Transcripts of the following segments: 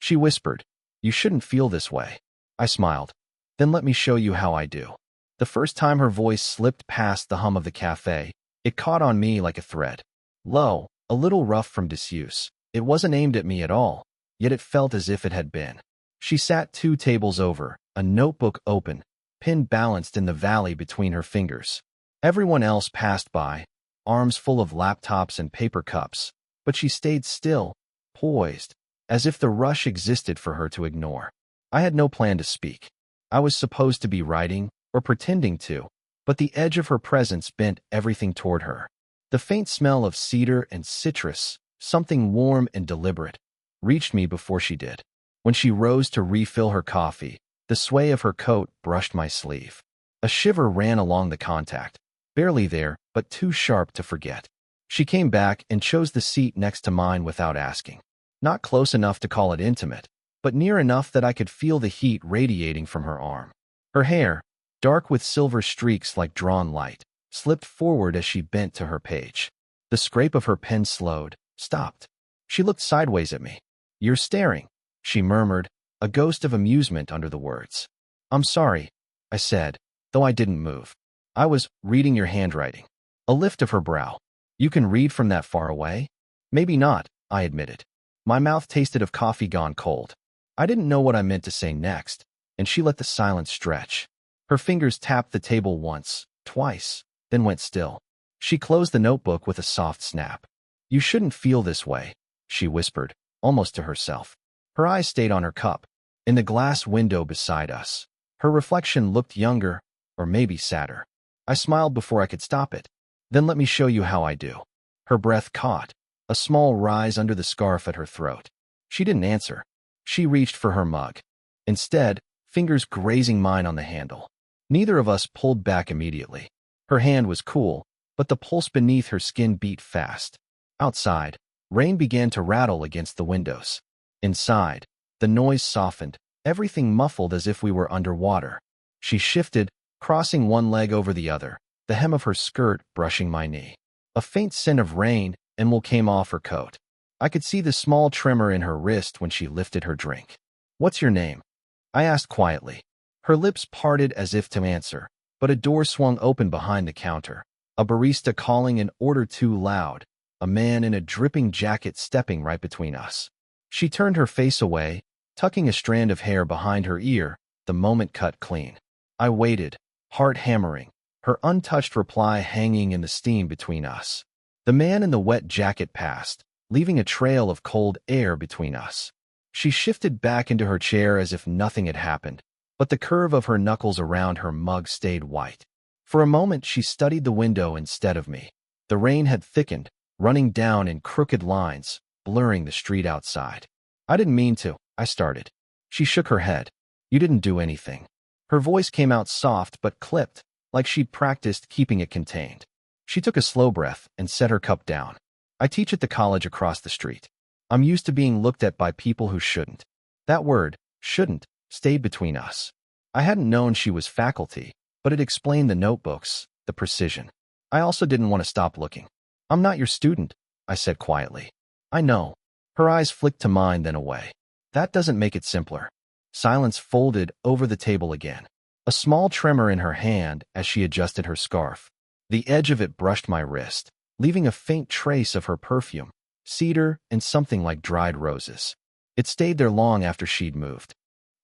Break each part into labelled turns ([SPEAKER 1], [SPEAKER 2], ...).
[SPEAKER 1] She whispered, "You shouldn't feel this way." I smiled. "Then let me show you how I do." The first time her voice slipped past the hum of the cafe, it caught on me like a thread. Low, a little rough from disuse. It wasn't aimed at me at all, yet it felt as if it had been. She sat 2 tables over, a notebook open, pen balanced in the valley between her fingers. Everyone else passed by, arms full of laptops and paper cups, but she stayed still, poised, as if the rush existed for her to ignore. I had no plan to speak. I was supposed to be writing, or pretending to, but the edge of her presence bent everything toward her. The faint smell of cedar and citrus, something warm and deliberate, reached me before she did. When she rose to refill her coffee, the sway of her coat brushed my sleeve. A shiver ran along the contact, barely there, but too sharp to forget. She came back and chose the seat next to mine without asking. Not close enough to call it intimate, but near enough that I could feel the heat radiating from her arm. Her hair, dark with silver streaks like drawn light, slipped forward as she bent to her page. The scrape of her pen slowed, stopped. She looked sideways at me. "You're staring," she murmured, a ghost of amusement under the words. "I'm sorry," I said, though I didn't move. "I was reading your handwriting." A lift of her brow. "You can read from that far away?" "Maybe not," I admitted. My mouth tasted of coffee gone cold. I didn't know what I meant to say next, and she let the silence stretch. Her fingers tapped the table once, twice, then went still. She closed the notebook with a soft snap. "You shouldn't feel this way," she whispered, almost to herself. Her eyes stayed on her cup, in the glass window beside us. Her reflection looked younger, or maybe sadder. I smiled before I could stop it. "Then let me show you how I do." Her breath caught, a small rise under the scarf at her throat. She didn't answer. She reached for her mug. Instead, fingers grazing mine on the handle. Neither of us pulled back immediately. Her hand was cool, but the pulse beneath her skin beat fast. Outside, rain began to rattle against the windows. Inside, the noise softened, everything muffled as if we were underwater. She shifted, crossing one leg over the other, the hem of her skirt brushing my knee. A faint scent of rain and wool came off her coat. I could see the small tremor in her wrist when she lifted her drink. "What's your name?" I asked quietly. Her lips parted as if to answer, but a door swung open behind the counter. A barista calling an order too loud, a man in a dripping jacket stepping right between us. She turned her face away, tucking a strand of hair behind her ear, the moment cut clean. I waited, heart hammering, her untouched reply hanging in the steam between us. The man in the wet jacket passed, leaving a trail of cold air between us. She shifted back into her chair as if nothing had happened, but the curve of her knuckles around her mug stayed white. For a moment she studied the window instead of me. The rain had thickened, running down in crooked lines, blurring the street outside. "I didn't mean to," I started. She shook her head. "You didn't do anything." Her voice came out soft but clipped, like she'd practiced keeping it contained. She took a slow breath and set her cup down. "I teach at the college across the street. I'm used to being looked at by people who shouldn't." That word, shouldn't, stayed between us. I hadn't known she was faculty, but it explained the notebooks, the precision. I also didn't want to stop looking. "I'm not your student," I said quietly. "I know." Her eyes flicked to mine, then away. "That doesn't make it simpler." Silence folded over the table again. A small tremor in her hand as she adjusted her scarf. The edge of it brushed my wrist, leaving a faint trace of her perfume, cedar and something like dried roses. It stayed there long after she'd moved.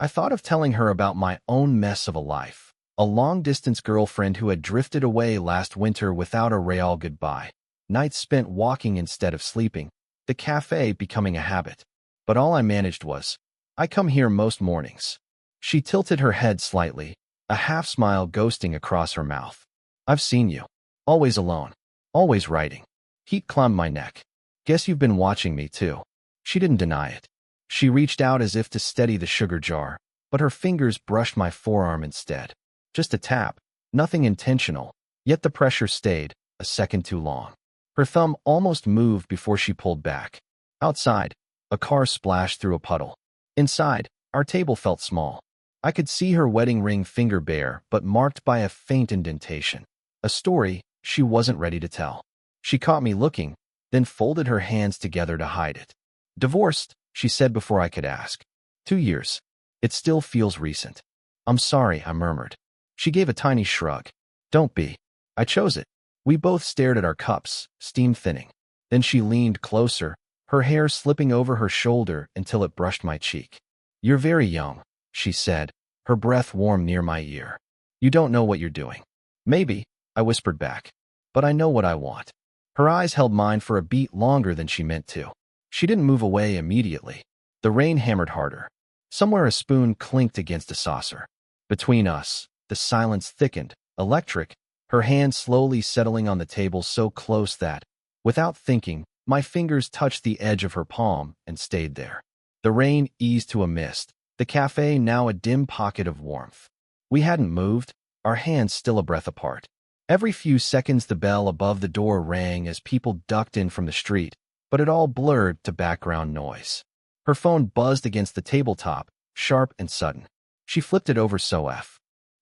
[SPEAKER 1] I thought of telling her about my own mess of a life, a long-distance girlfriend who had drifted away last winter without a real goodbye, nights spent walking instead of sleeping, the cafe becoming a habit. But all I managed was, "I come here most mornings." She tilted her head slightly, a half-smile ghosting across her mouth. "I've seen you. Always alone. Always writing." Heat climbed my neck. "Guess you've been watching me, too." She didn't deny it. She reached out as if to steady the sugar jar, but her fingers brushed my forearm instead. Just a tap, nothing intentional, yet the pressure stayed, a second too long. Her thumb almost moved before she pulled back. Outside, a car splashed through a puddle. Inside, our table felt small. I could see her wedding ring finger bare, but marked by a faint indentation. A story she wasn't ready to tell. She caught me looking, then folded her hands together to hide it. "Divorced," she said before I could ask. 2 years. It still feels recent. I'm sorry, I murmured. She gave a tiny shrug. Don't be. I chose it. We both stared at our cups, steam thinning. Then she leaned closer, her hair slipping over her shoulder until it brushed my cheek. You're very young, she said, her breath warm near my ear. You don't know what you're doing. Maybe, I whispered back. But I know what I want. Her eyes held mine for a beat longer than she meant to. She didn't move away immediately. The rain hammered harder. Somewhere a spoon clinked against a saucer. Between us, the silence thickened, electric, her hand slowly settling on the table so close that, without thinking, my fingers touched the edge of her palm and stayed there. The rain eased to a mist, the cafe now a dim pocket of warmth. We hadn't moved, our hands still a breath apart. Every few seconds the bell above the door rang as people ducked in from the street, but it all blurred to background noise. Her phone buzzed against the tabletop, sharp and sudden. She flipped it over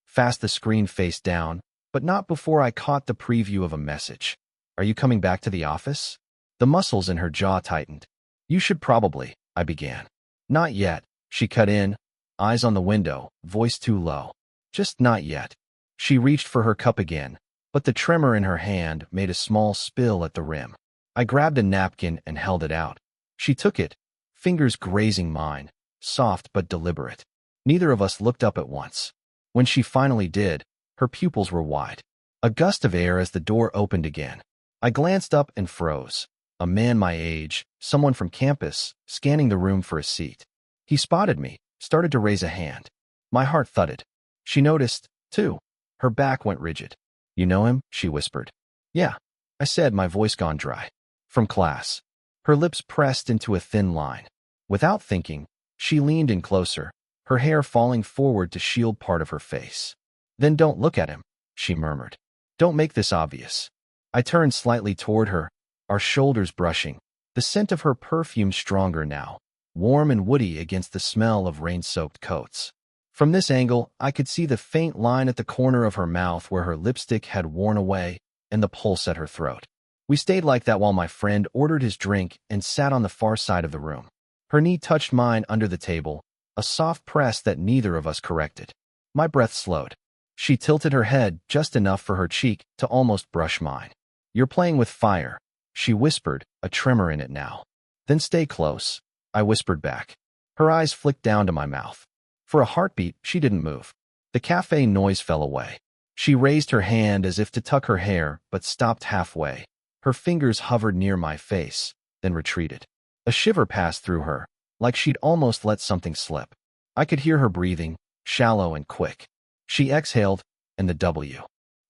[SPEAKER 1] fast the screen face down, but not before I caught the preview of a message. Are you coming back to the office? The muscles in her jaw tightened. You should probably, I began. Not yet, she cut in, eyes on the window, voice too low. Just not yet. She reached for her cup again, but the tremor in her hand made a small spill at the rim. I grabbed a napkin and held it out. She took it, fingers grazing mine, soft but deliberate. Neither of us looked up at once. When she finally did, her pupils were wide. A gust of air as the door opened again. I glanced up and froze. A man my age, someone from campus, scanning the room for a seat. He spotted me, started to raise a hand. My heart thudded. She noticed, too. Her back went rigid. You know him? She whispered. Yeah, I said, my voice gone dry. From class. Her lips pressed into a thin line. Without thinking, she leaned in closer, her hair falling forward to shield part of her face. Then don't look at him, she murmured. Don't make this obvious. I turned slightly toward her, our shoulders brushing, the scent of her perfume stronger now, warm and woody against the smell of rain-soaked coats. From this angle, I could see the faint line at the corner of her mouth where her lipstick had worn away and the pulse at her throat. We stayed like that while my friend ordered his drink and sat on the far side of the room. Her knee touched mine under the table, a soft press that neither of us corrected. My breath slowed. She tilted her head just enough for her cheek to almost brush mine. You're playing with fire, she whispered, a tremor in it now. Then stay close, I whispered back. Her eyes flicked down to my mouth. For a heartbeat, she didn't move. The cafe noise fell away. She raised her hand as if to tuck her hair, but stopped halfway. Her fingers hovered near my face, then retreated. A shiver passed through her, like she'd almost let something slip. I could hear her breathing, shallow and quick. She exhaled, and the W.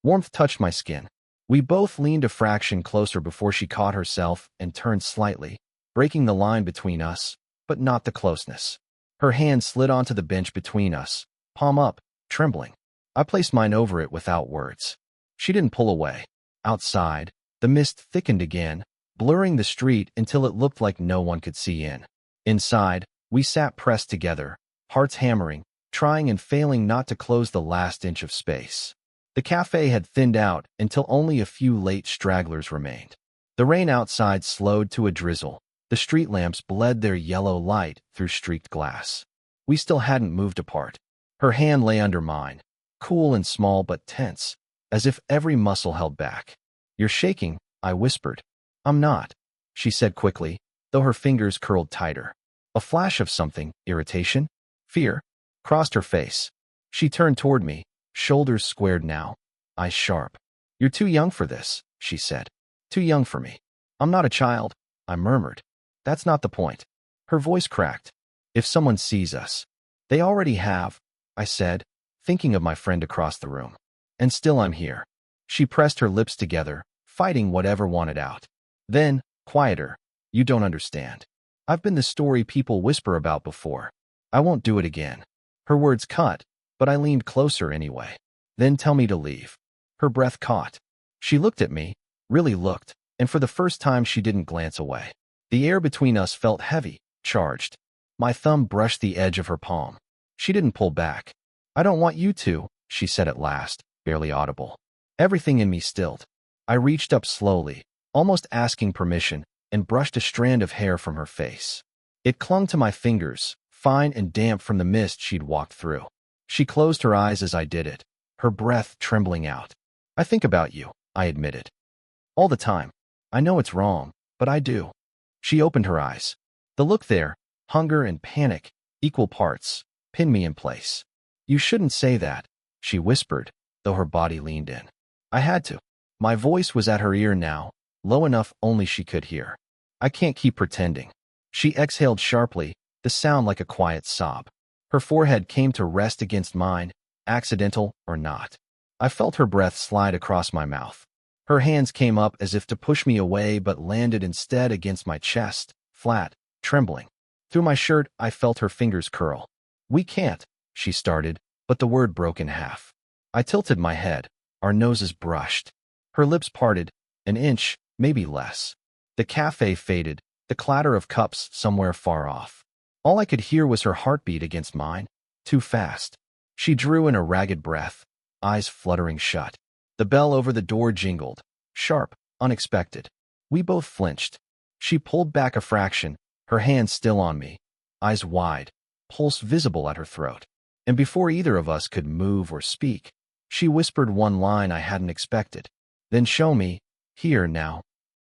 [SPEAKER 1] Warmth touched my skin. We both leaned a fraction closer before she caught herself and turned slightly, breaking the line between us, but not the closeness. Her hand slid onto the bench between us, palm up, trembling. I placed mine over it without words. She didn't pull away. Outside, the mist thickened again, blurring the street until it looked like no one could see in. Inside, we sat pressed together, hearts hammering, trying and failing not to close the last inch of space. The cafe had thinned out until only a few late stragglers remained. The rain outside slowed to a drizzle. The street lamps bled their yellow light through streaked glass. We still hadn't moved apart. Her hand lay under mine, cool and small but tense, as if every muscle held back. You're shaking, I whispered. I'm not, she said quickly, though her fingers curled tighter. A flash of something, irritation, fear, crossed her face. She turned toward me, shoulders squared now, eyes sharp. You're too young for this, she said. Too young for me. I'm not a child, I murmured. That's not the point. Her voice cracked. If someone sees us. They already have, I said, thinking of my friend across the room. And still I'm here. She pressed her lips together, fighting whatever wanted out. Then, quieter, you don't understand. I've been the story people whisper about before. I won't do it again. Her words cut, but I leaned closer anyway. Then tell me to leave. Her breath caught. She looked at me, really looked, and for the first time she didn't glance away. The air between us felt heavy, charged. My thumb brushed the edge of her palm. She didn't pull back. I don't want you to, she said at last, barely audible. Everything in me stilled. I reached up slowly, almost asking permission, and brushed a strand of hair from her face. It clung to my fingers, fine and damp from the mist she'd walked through. She closed her eyes as I did it, her breath trembling out. I think about you, I admitted. All the time. I know it's wrong, but I do. She opened her eyes. The look there, hunger and panic, equal parts, pinned me in place. You shouldn't say that, she whispered, though her body leaned in. I had to. My voice was at her ear now, low enough only she could hear. I can't keep pretending. She exhaled sharply, the sound like a quiet sob. Her forehead came to rest against mine, accidental or not. I felt her breath slide across my mouth. Her hands came up as if to push me away but landed instead against my chest, flat, trembling. Through my shirt, I felt her fingers curl. We can't, she started, but the word broke in half. I tilted my head. Our noses brushed. Her lips parted, an inch, maybe less. The cafe faded, the clatter of cups somewhere far off. All I could hear was her heartbeat against mine, too fast. She drew in a ragged breath, eyes fluttering shut. The bell over the door jingled, sharp, unexpected. We both flinched. She pulled back a fraction, her hand still on me, eyes wide, pulse visible at her throat. And before either of us could move or speak, she whispered one line I hadn't expected. Then show me, here now.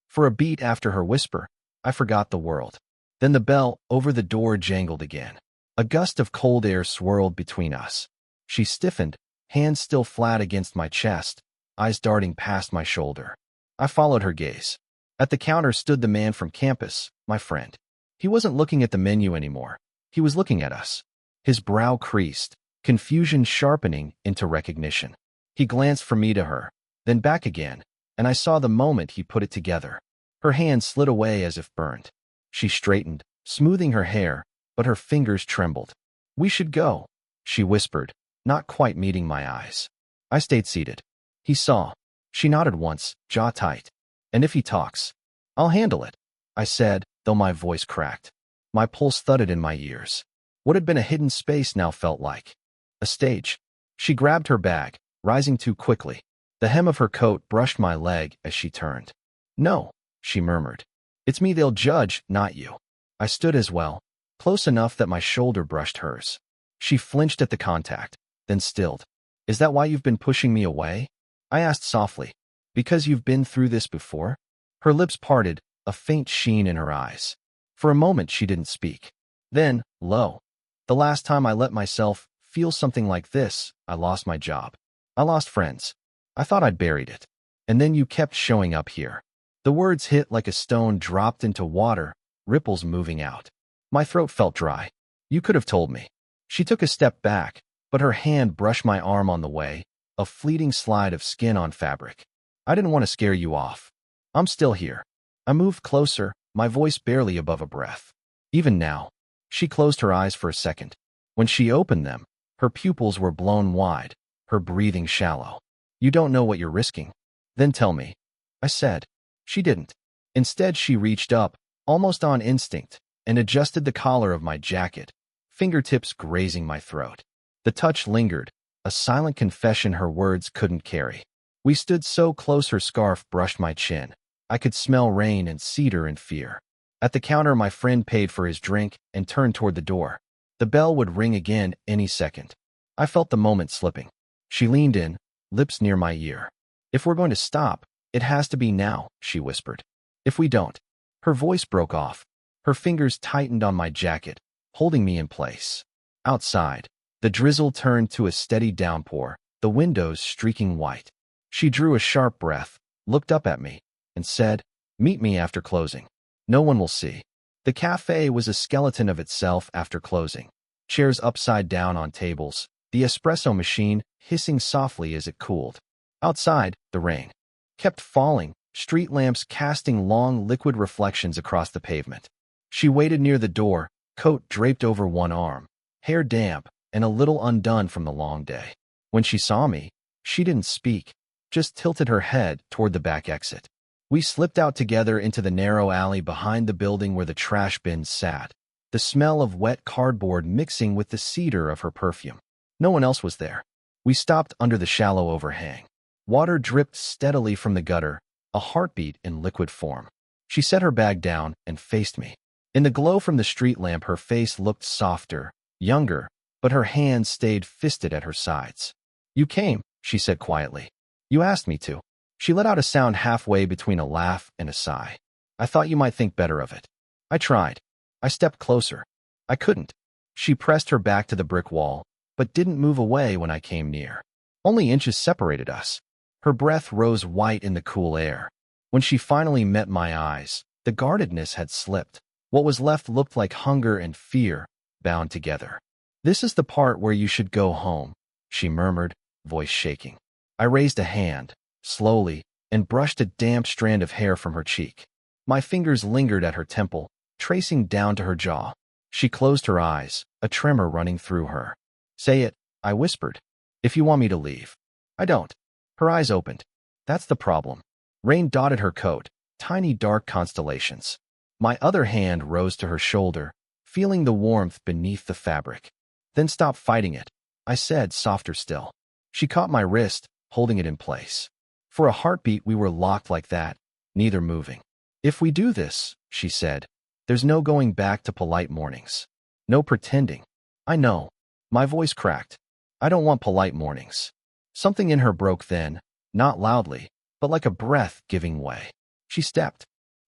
[SPEAKER 1] For a beat after her whisper, I forgot the world. Then the bell over the door jangled again. A gust of cold air swirled between us. She stiffened, hands still flat against my chest, eyes darting past my shoulder. I followed her gaze. At the counter stood the man from campus, my friend. He wasn't looking at the menu anymore. He was looking at us. His brow creased, confusion sharpening into recognition. He glanced from me to her, then back again, and I saw the moment he put it together. Her hand slid away as if burned. She straightened, smoothing her hair, but her fingers trembled. We should go, she whispered, not quite meeting my eyes. I stayed seated. He saw. She nodded once, jaw tight. And if he talks, I'll handle it, I said, though my voice cracked. My pulse thudded in my ears. What had been a hidden space now felt like a stage. She grabbed her bag, rising too quickly. The hem of her coat brushed my leg as she turned. No, she murmured. It's me they'll judge, not you. I stood as well, close enough that my shoulder brushed hers. She flinched at the contact, then stilled. Is that why you've been pushing me away? I asked softly. Because you've been through this before? Her lips parted, a faint sheen in her eyes. For a moment she didn't speak. Then, low. The last time I let myself feel something like this, I lost my job. I lost friends. I thought I'd buried it. And then you kept showing up here. The words hit like a stone dropped into water, ripples moving out. My throat felt dry. You could have told me. She took a step back, but her hand brushed my arm on the way, a fleeting slide of skin on fabric. I didn't want to scare you off. I'm still here. I moved closer, my voice barely above a breath. Even now. She closed her eyes for a second. When she opened them, her pupils were blown wide, her breathing shallow. You don't know what you're risking. Then tell me. I said. She didn't. Instead, she reached up, almost on instinct, and adjusted the collar of my jacket, fingertips grazing my throat. The touch lingered, a silent confession her words couldn't carry. We stood so close her scarf brushed my chin. I could smell rain and cedar and fear. At the counter, my friend paid for his drink and turned toward the door. The bell would ring again any second. I felt the moment slipping. She leaned in, lips near my ear. If we're going to stop, it has to be now, she whispered. If we don't. Her voice broke off. Her fingers tightened on my jacket, holding me in place. Outside, the drizzle turned to a steady downpour, the windows streaking white. She drew a sharp breath, looked up at me, and said, "Meet me after closing. No one will see." The cafe was a skeleton of itself after closing. Chairs upside down on tables, the espresso machine hissing softly as it cooled. Outside, the rain kept falling, street lamps casting long liquid reflections across the pavement. She waited near the door, coat draped over one arm, hair damp and a little undone from the long day. When she saw me, she didn't speak, just tilted her head toward the back exit. We slipped out together into the narrow alley behind the building where the trash bins sat, the smell of wet cardboard mixing with the cedar of her perfume. No one else was there. We stopped under the shallow overhang. Water dripped steadily from the gutter, a heartbeat in liquid form. She set her bag down and faced me. In the glow from the street lamp, her face looked softer, younger, but her hands stayed fisted at her sides. "You came," she said quietly. "You asked me to." She let out a sound halfway between a laugh and a sigh. "I thought you might think better of it." I tried. I stepped closer. I couldn't. She pressed her back to the brick wall, but didn't move away when I came near. Only inches separated us. Her breath rose white in the cool air. When she finally met my eyes, the guardedness had slipped. What was left looked like hunger and fear, bound together. "This is the part where you should go home," she murmured, voice shaking. I raised a hand, slowly, and brushed a damp strand of hair from her cheek. My fingers lingered at her temple, tracing down to her jaw. She closed her eyes, a tremor running through her. "Say it," I whispered. "If you want me to leave." "I don't." Her eyes opened. "That's the problem." Rain dotted her coat, tiny dark constellations. My other hand rose to her shoulder, feeling the warmth beneath the fabric. "Then stop fighting it," I said, softer still. She caught my wrist, holding it in place. For a heartbeat we were locked like that, neither moving. "If we do this," she said, "there's no going back to polite mornings. No pretending." "I know." My voice cracked. "I don't want polite mornings." Something in her broke then, not loudly, but like a breath giving way. She stepped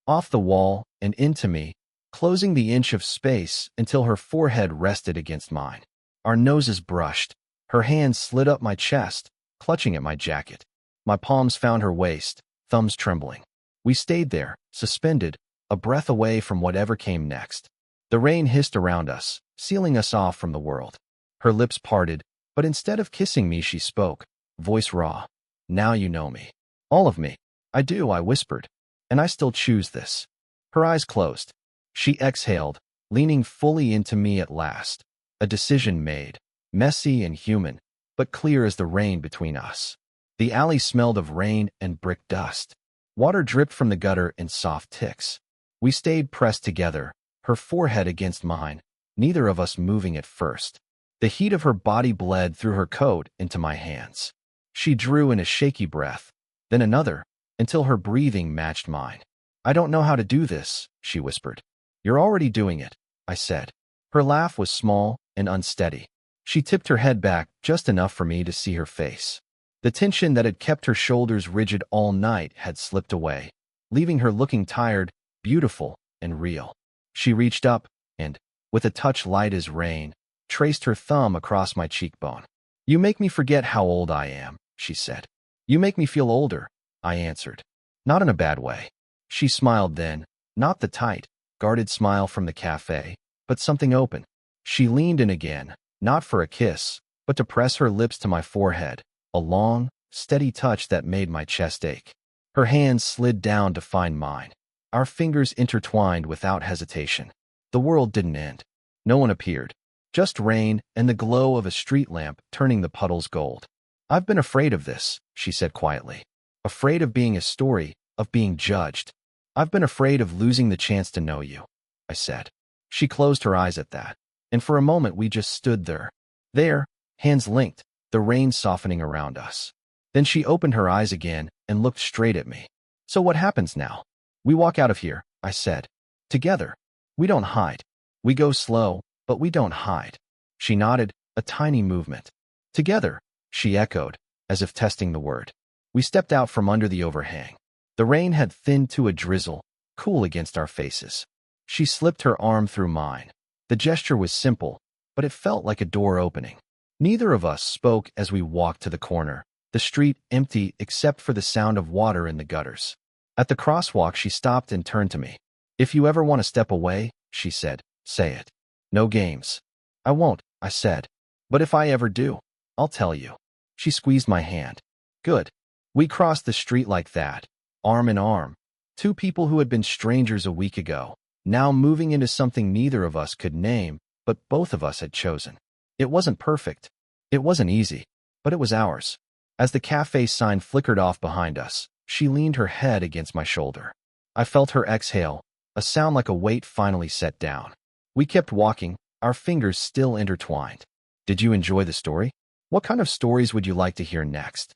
[SPEAKER 1] off the wall and into me, closing the inch of space until her forehead rested against mine. Our noses brushed. Her hands slid up my chest, clutching at my jacket. My palms found her waist, thumbs trembling. We stayed there, suspended, a breath away from whatever came next. The rain hissed around us, sealing us off from the world. Her lips parted, but instead of kissing me, she spoke, voice raw. "Now you know me. All of me." "I do," I whispered. "And I still choose this." Her eyes closed. She exhaled, leaning fully into me at last. A decision made, messy and human, but clear as the rain between us. The alley smelled of rain and brick dust. Water dripped from the gutter in soft ticks. We stayed pressed together, her forehead against mine, neither of us moving at first. The heat of her body bled through her coat into my hands. She drew in a shaky breath, then another, until her breathing matched mine. "I don't know how to do this," she whispered. "You're already doing it," I said. Her laugh was small and unsteady. She tipped her head back just enough for me to see her face. The tension that had kept her shoulders rigid all night had slipped away, leaving her looking tired, beautiful, and real. She reached up and, with a touch light as rain, traced her thumb across my cheekbone. "You make me forget how old I am," she said. "You make me feel older," I answered. "Not in a bad way." She smiled then, not the tight, guarded smile from the cafe, but something open. She leaned in again, not for a kiss, but to press her lips to my forehead, a long, steady touch that made my chest ache. Her hands slid down to find mine. Our fingers intertwined without hesitation. The world didn't end. No one appeared. Just rain and the glow of a street lamp turning the puddles gold. "I've been afraid of this," she said quietly. "Afraid of being a story, of being judged. I've been afraid of losing the chance to know you," I said. She closed her eyes at that, and for a moment we just stood there. There, hands linked, the rain softening around us. Then she opened her eyes again and looked straight at me. "So what happens now?" "We walk out of here," I said. "Together. We don't hide. We go slow, but we don't hide." She nodded, a tiny movement. "Together," she echoed, as if testing the word. We stepped out from under the overhang. The rain had thinned to a drizzle, cool against our faces. She slipped her arm through mine. The gesture was simple, but it felt like a door opening. Neither of us spoke as we walked to the corner, the street empty except for the sound of water in the gutters. At the crosswalk, she stopped and turned to me. "If you ever want to step away," she said, "say it. No games." "I won't," I said. "But if I ever do, I'll tell you." She squeezed my hand. "Good." We crossed the street like that, arm in arm. Two people who had been strangers a week ago, now moving into something neither of us could name, but both of us had chosen. It wasn't perfect. It wasn't easy, but it was ours. As the cafe sign flickered off behind us, she leaned her head against my shoulder. I felt her exhale, a sound like a weight finally set down. We kept walking, our fingers still intertwined. Did you enjoy the story? What kind of stories would you like to hear next?